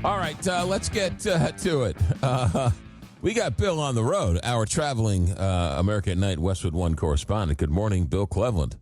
All right, let's get to it. We got Bill on the road, our traveling America at Night Westwood One correspondent. Good morning, Bill Cleveland.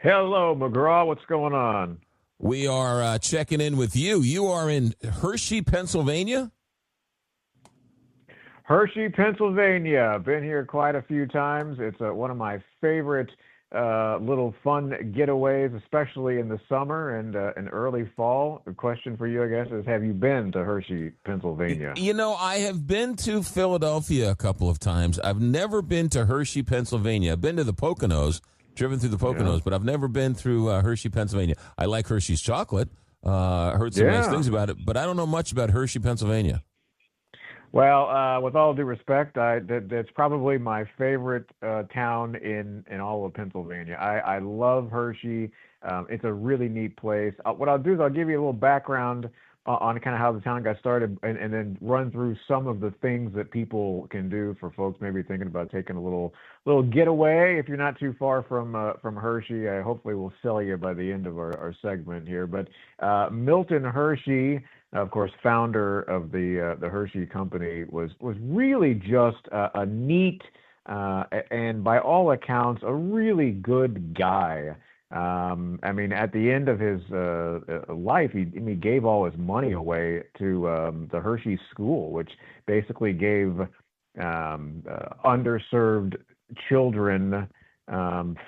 Hello, McGraw. What's going on? We are checking in with you. You are in Hershey, Pennsylvania? Hershey, Pennsylvania. Been here quite a few times. It's one of my favorite little fun getaways, especially in the summer and early fall. The question for you, I guess, is have you been to Hershey, Pennsylvania? You know, I have been to Philadelphia a couple of times. I've never been to Hershey, Pennsylvania. I've been to the Poconos, driven through the Poconos, but I've never been through Hershey, Pennsylvania. I like Hershey's chocolate. Heard some nice things about it, but I don't know much about Hershey, Pennsylvania. Well, with all due respect, that's probably my favorite town in all of Pennsylvania. I love Hershey. It's a really neat place. What I'll do is I'll give you a little background on kind of how the town got started and then run through some of the things that people can do for folks maybe thinking about taking a little getaway. If you're not too far from Hershey, I hopefully will sell you by the end of our segment here. But Milton Hershey, of course, founder of the Hershey Company, was really just a neat and by all accounts a really good guy. I mean, at the end of his life, he gave all his money away to the Hershey School, which basically gave underserved children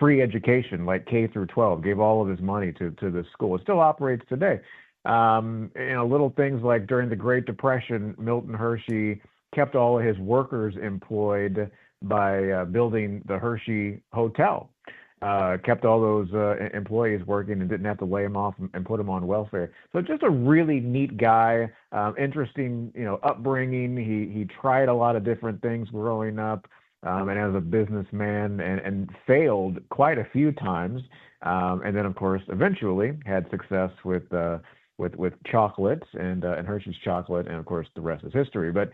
free education, like K through 12. Gave all of his money to the school. It still operates today. Little things like during the Great Depression, Milton Hershey kept all of his workers employed by building the Hershey Hotel. Kept all those employees working and didn't have to lay them off and put them on welfare. So just a really neat guy, interesting, upbringing. He tried a lot of different things growing up, and as a businessman and failed quite a few times. And then, of course, eventually had success with chocolates and Hershey's chocolate, and of course the rest is history. But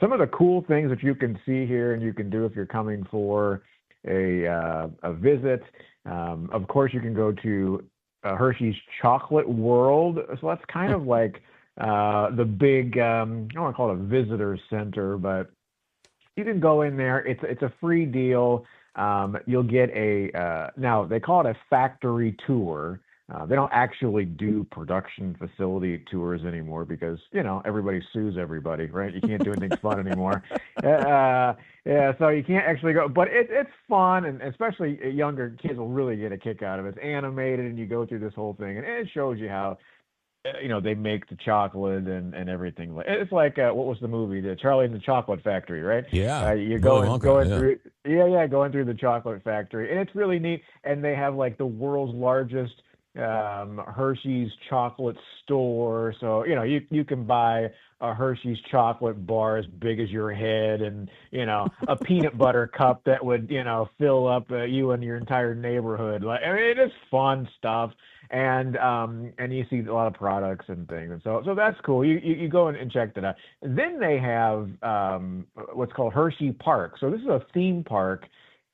some of the cool things that you can see here and you can do if you're coming for a visit. Of course, you can go to Hershey's Chocolate World. So that's kind of like the big, I don't want to call it a visitor center, but you can go in there. It's a free deal. You'll get now they call it a factory tour. They don't actually do production facility tours anymore because, everybody sues everybody, right? You can't do anything fun anymore. So you can't actually go. But it's fun, and especially younger kids will really get a kick out of it. It's animated, and you go through this whole thing, and it shows you how, they make the chocolate and everything. It's like, what was the movie? The Charlie and the Chocolate Factory, right? Yeah. You're going through the chocolate factory. And it's really neat. And they have like the world's largest Hershey's chocolate store. So, you can buy a Hershey's chocolate bar as big as your head and, a peanut butter cup that would, fill up you and your entire neighborhood. It is fun stuff. And you see a lot of products and things. And so that's cool. You go and check that out. Then they have what's called Hersheypark. So this is a theme park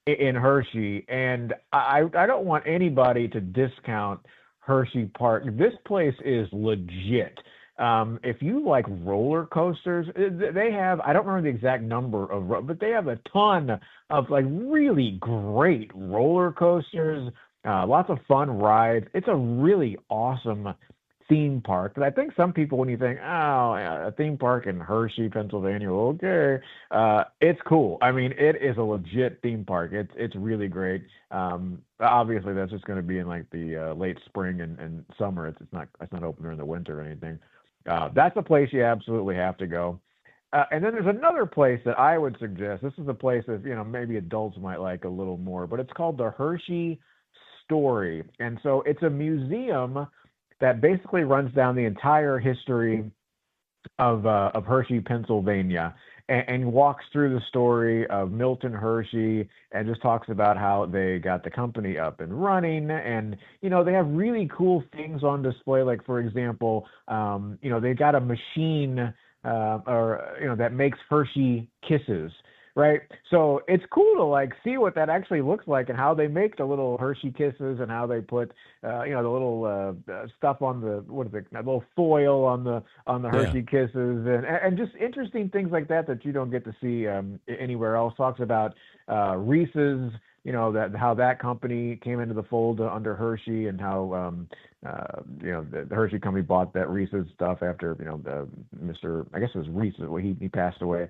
in Hershey, and I don't want anybody to discount Hersheypark. This place is legit. If you like roller coasters, they have, I don't remember the exact number but they have a ton of like really great roller coasters, lots of fun rides. It's a really awesome theme park. But I think some people, when you think, a theme park in Hershey, Pennsylvania, okay, it's cool. I mean, it is a legit theme park. It's really great. Obviously, that's just going to be in like the late spring and summer. It's not open during the winter or anything. That's a place you absolutely have to go. And then there's another place that I would suggest. This is a place that maybe adults might like a little more, but it's called the Hershey Story, and so it's a museum that basically runs down the entire history of Hershey, Pennsylvania, and walks through the story of Milton Hershey and just talks about how they got the company up and running. And, they have really cool things on display. Like, for example, they got a machine that makes Hershey Kisses, right? So it's cool to like see what that actually looks like and how they make the little Hershey Kisses and how they put, the little stuff on the what is it, a little foil on the Yeah. Hershey Kisses and just interesting things like that that you don't get to see anywhere else. Talks about Reese's, that how that company came into the fold under Hershey and how the Hershey company bought that Reese's stuff after Mr. I guess it was Reese. Well, he passed away.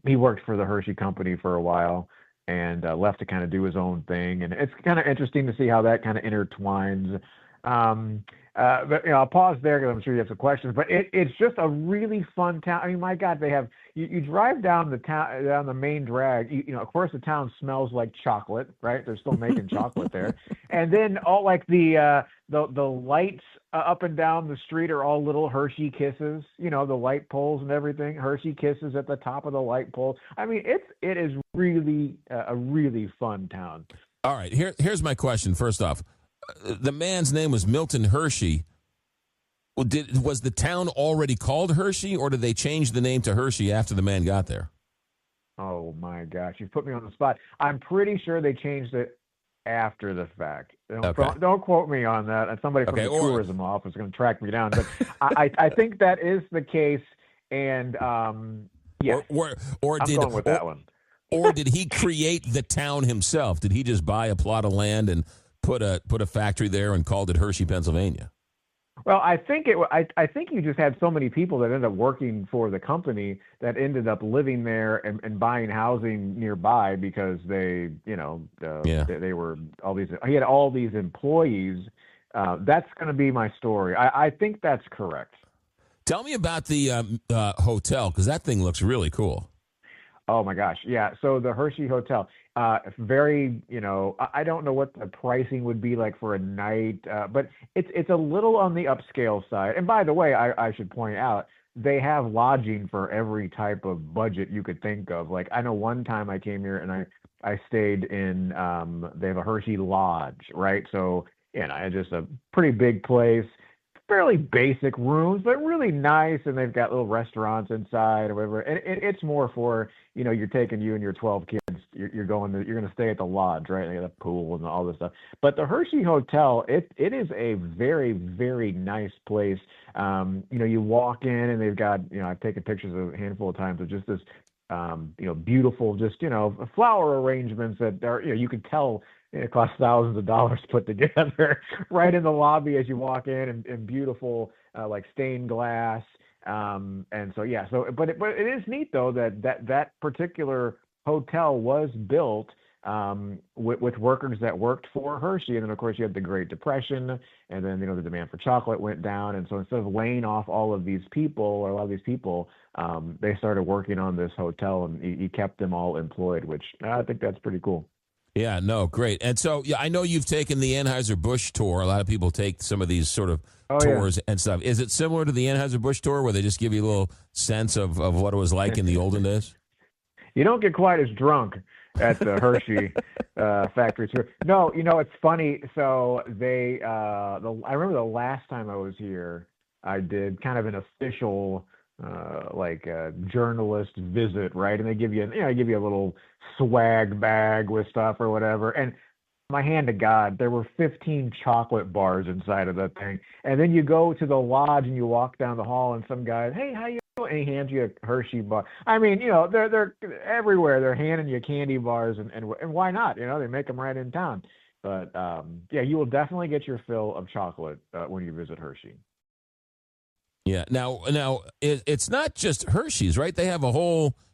He worked for the Hershey company for a while and left to kind of do his own thing, and it's kind of interesting to see how that kind of intertwines. But I'll pause there because I'm sure you have some questions. But it's just a really fun town. I mean, my God, they have you drive down the town down the main drag. Of course, the town smells like chocolate, right? They're still making chocolate there, and then all like the lights up and down the street are all little Hershey Kisses. The light poles and everything. Hershey Kisses at the top of the light poles. I mean, it is really a really fun town. All right. Here's my question. First off, the man's name was Milton Hershey. Was the town already called Hershey, or did they change the name to Hershey after the man got there? Oh my gosh, you put me on the spot. I'm pretty sure they changed it after the fact. Don't quote me on that. Somebody from the tourism office is going to track me down, but I think that is the case. And yeah, I'm going with that one. Or did he create the town himself? Did he just buy a plot of land and put a factory there and called it Hershey, Pennsylvania? Well, I think I think you just had so many people that ended up working for the company that ended up living there and buying housing nearby because they were all these. He had all these employees. That's going to be my story. I think that's correct. Tell me about the hotel, because that thing looks really cool. Oh my gosh, yeah. So the Hershey Hotel, very, I don't know what the pricing would be like for a night, but it's a little on the upscale side. And by the way, I should point out they have lodging for every type of budget you could think of. Like I know one time I came here and I stayed in, they have a Hershey Lodge, right? So just a pretty big place. Fairly basic rooms, but really nice, and they've got little restaurants inside or whatever. And it's more for you're taking you and your 12 kids. You're going to stay at the lodge, right? They got a pool and all this stuff. But the Hershey Hotel, it is a very, very nice place. You walk in and they've got I've taken pictures a handful of times of just this beautiful, just flower arrangements that are you could tell. It costs thousands of dollars to put together right in the lobby as you walk in, and beautiful like stained glass. And so but it is neat though that particular hotel was built with workers that worked for Hershey, and then of course you had the Great Depression, and then the demand for chocolate went down, and so instead of laying off all of these people or a lot of these people, they started working on this hotel, and he kept them all employed, which I think that's pretty cool. Yeah, no, great. And so, I know you've taken the Anheuser-Busch tour. A lot of people take some of these sort of tours and stuff. Is it similar to the Anheuser-Busch tour where they just give you a little sense of what it was like in the olden days? You don't get quite as drunk at the Hershey factory tour. No, it's funny. So I remember the last time I was here, I did kind of an official journalist visit, right? And they give you a little swag bag with stuff or whatever. And my hand to God, there were 15 chocolate bars inside of that thing. And then you go to the lodge and you walk down the hall and some guy, hey, how you doing? And he hands you a Hershey bar. I mean, they're everywhere. They're handing you candy bars and why not? They make them right in town. But you will definitely get your fill of chocolate when you visit Hershey. Yeah. Now, it's not just Hershey's, right? They have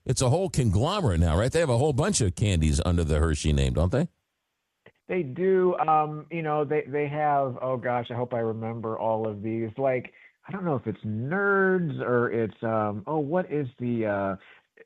it's a whole conglomerate now, right? They have a whole bunch of candies under the Hershey name, don't they? They do. They have, oh gosh, I hope I remember all of these. Like, I don't know if it's Nerds or it's, what is the,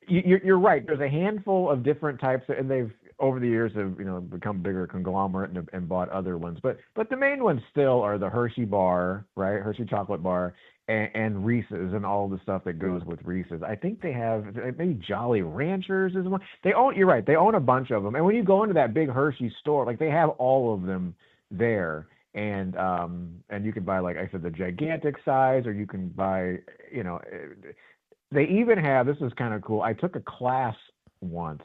you're right. There's a handful of different types, and they've, over the years, have become bigger conglomerate and bought other ones. But the main ones still are the Hershey bar, right? Hershey chocolate bar, and Reese's and all the stuff that goes with Reese's. I think they have maybe Jolly Ranchers is one. You're right. They own a bunch of them. And when you go into that big Hershey store, like they have all of them there. And you can buy, like I said, the gigantic size, or you can buy, they even have, this is kind of cool. I took a class once.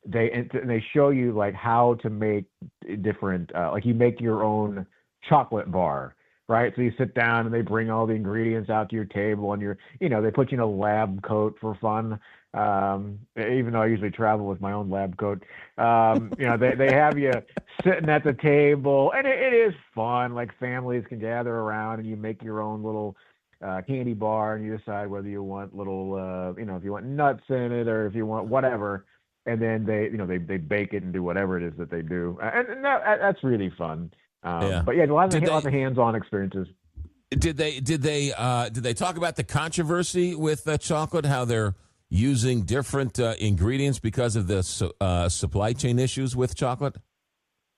They show you like how to make different like you make your own chocolate bar, right? So you sit down and they bring all the ingredients out to your table, and they put you in a lab coat for fun. Even though I usually travel with my own lab coat, they have you sitting at the table, and it is fun. Like families can gather around, and you make your own little candy bar, and you decide whether you want little, if you want nuts in it or if you want whatever. And then they bake it and do whatever it is that they do, and that's really fun. But yeah, lots of hands-on experiences. Did they talk about the controversy with chocolate? How they're using different ingredients because of the supply chain issues with chocolate?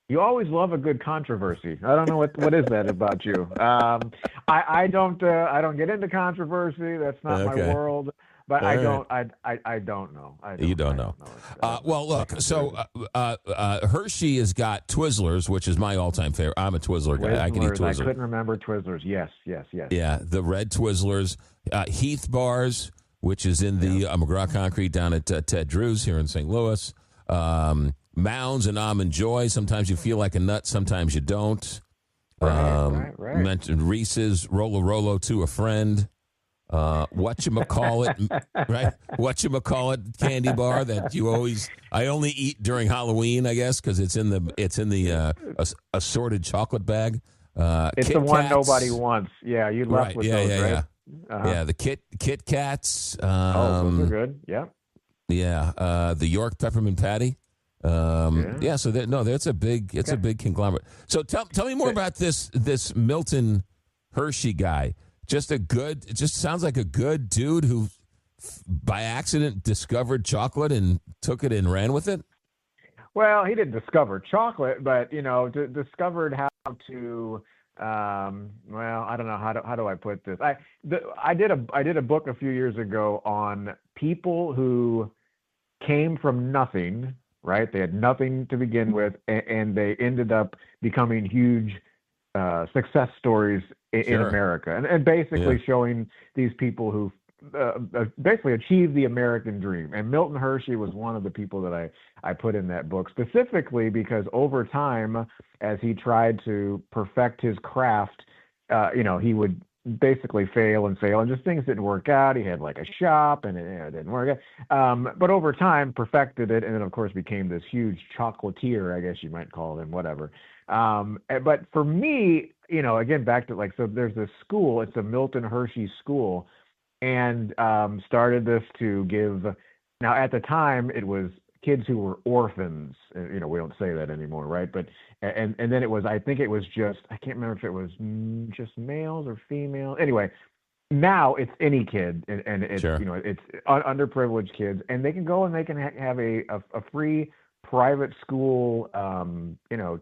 You always love a good controversy. I don't know what is that about you. I don't get into controversy. That's not my world. But I don't know. You don't know. Well, look. So Hershey has got Twizzlers, which is my all-time favorite. I'm a Twizzler guy. I can eat Twizzlers. I couldn't remember Twizzlers. Yes. Yeah, the red Twizzlers, Heath bars, which is in the McGraw Concrete down at Ted Drew's here in St. Louis. Mounds and Almond Joy. Sometimes you feel like a nut, sometimes you don't. Right. Mentioned Reese's Rolo to a friend. Whatchamacallit, right? Whatchamacallit candy bar that I only eat during Halloween, I guess, because it's in the assorted chocolate bag. It's Kit the one Kats. Nobody wants. Yeah, you left with those, right? Yeah. Uh-huh. Yeah, the Kit Kats. Those are good. Yeah. Yeah, the York peppermint patty. So that's a big conglomerate. So tell me more about this Milton Hershey guy. It just sounds like a good dude who by accident discovered chocolate and took it and ran with it. Well, he didn't discover chocolate, but discovered how to. I don't know how do I put this. I did a book a few years ago on people who came from nothing. Right, they had nothing to begin with, and they ended up becoming huge success stories in America, and basically showing these people who basically achieved the American dream. And Milton Hershey was one of the people that I put in that book, specifically because over time, as he tried to perfect his craft, he would basically fail and just things didn't work out. He had like a shop and it didn't work out. But over time perfected it, and then of course became this huge chocolatier, I guess you might call him, whatever. But for me, again, back to so there's this school, it's a Milton Hershey school, and started this to give, now at the time it was kids who were orphans. We don't say that anymore, right? But and then it was, I think it was just, I can't remember if it was just males or female. Anyway, now it's any kid, and it's it's underprivileged kids, and they can go and they can have a free private school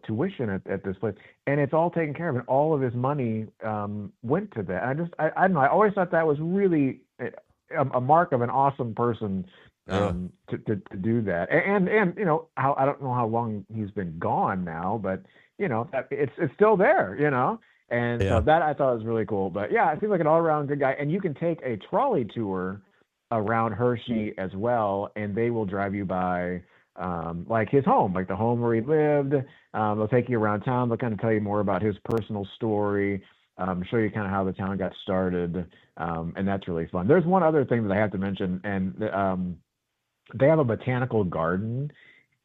tuition at this place, and it's all taken care of, and all of his money went to that. I don't know, I always thought that was really a mark of an awesome person. To do that, and how, I don't know how long he's been gone now, but it's still there, and so that I thought was really cool. But yeah, it seems like an all around good guy, and you can take a trolley tour around Hershey as well, and they will drive you by like his home, like the home where he lived. They'll take you around town. They'll kind of tell you more about his personal story. Show you kind of how the town got started, and that's really fun. There's one other thing that I have to mention, and they have a botanical garden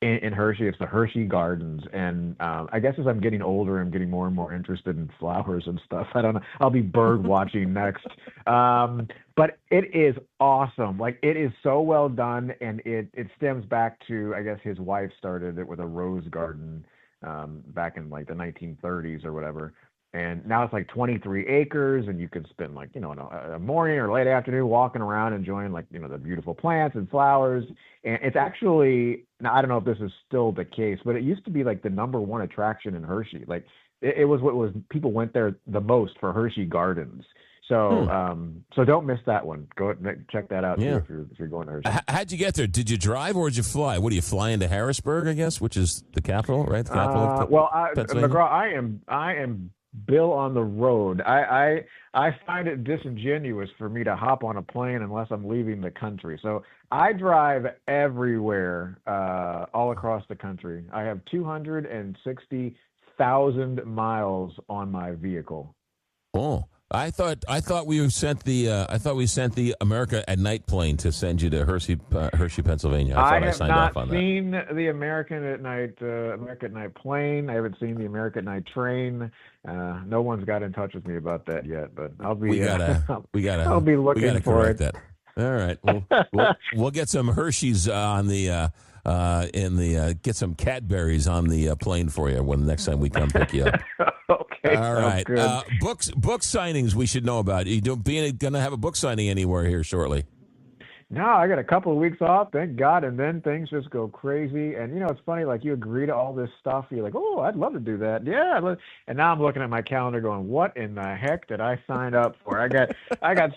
in Hershey. It's the Hershey Gardens, and I guess as I'm getting older, I'm getting more and more interested in flowers and stuff. I don't know. I'll be bird watching next. But it is awesome. Like, it is so well done, and it stems back to, I guess his wife started it with a rose garden back in like the 1930s or whatever. And now it's like 23 acres, and you can spend like, a morning or late afternoon walking around enjoying like, the beautiful plants and flowers. And it's actually, now I don't know if this is still the case, but it used to be like the number one attraction in Hershey. Like it was what was, people went there the most for Hershey Gardens. So, so don't miss that one. Go check that out too, if you're going to Hershey. How'd you get there? Did you drive or did you fly? What do you fly into Harrisburg, I guess, which is the capital, right? The capital of McGraw, I am Bill on the road. I find it disingenuous for me to hop on a plane unless I'm leaving the country. So I drive everywhere, all across the country. I have 260,000 miles on my vehicle. Oh, I thought we sent the America at Night plane to send you to Hershey, Pennsylvania. I thought I signed off on that. I have not seen the American at Night plane. I haven't seen the American at Night train. No one's got in touch with me about that yet, but I'll be. I'll be looking for it. That. All right, we'll get some Hershey's on the get some Cadberries on the plane for you when the next time we come pick you up. Okay. All right. Book signings we should know about. You going to have a book signing anywhere here shortly? No, I got a couple of weeks off, thank God, and then things just go crazy. And it's funny, like you agree to all this stuff, you're like, oh, I'd love to do that, yeah. And now I'm looking at my calendar, going, what in the heck did I sign up for? I got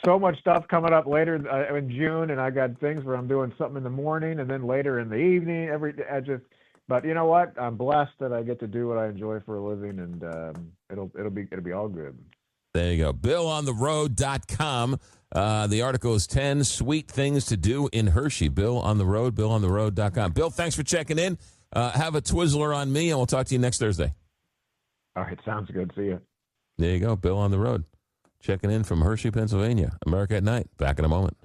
so much stuff coming up later in June, and I got things where I'm doing something in the morning, and then later in the evening. But you know what? I'm blessed that I get to do what I enjoy for a living, and it'll be all good. There you go. BillOnTheRoad.com. The article is 10 Sweet Things to Do in Hershey. Bill on the Road, BillOnTheRoad.com. Bill, thanks for checking in. Have a Twizzler on me, and we'll talk to you next Thursday. All right, sounds good. See you. There you go. Bill on the Road. Checking in from Hershey, Pennsylvania. America at Night. Back in a moment.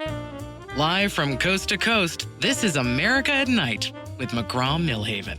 Live from coast to coast, this is America at Night with McGraw Millhaven.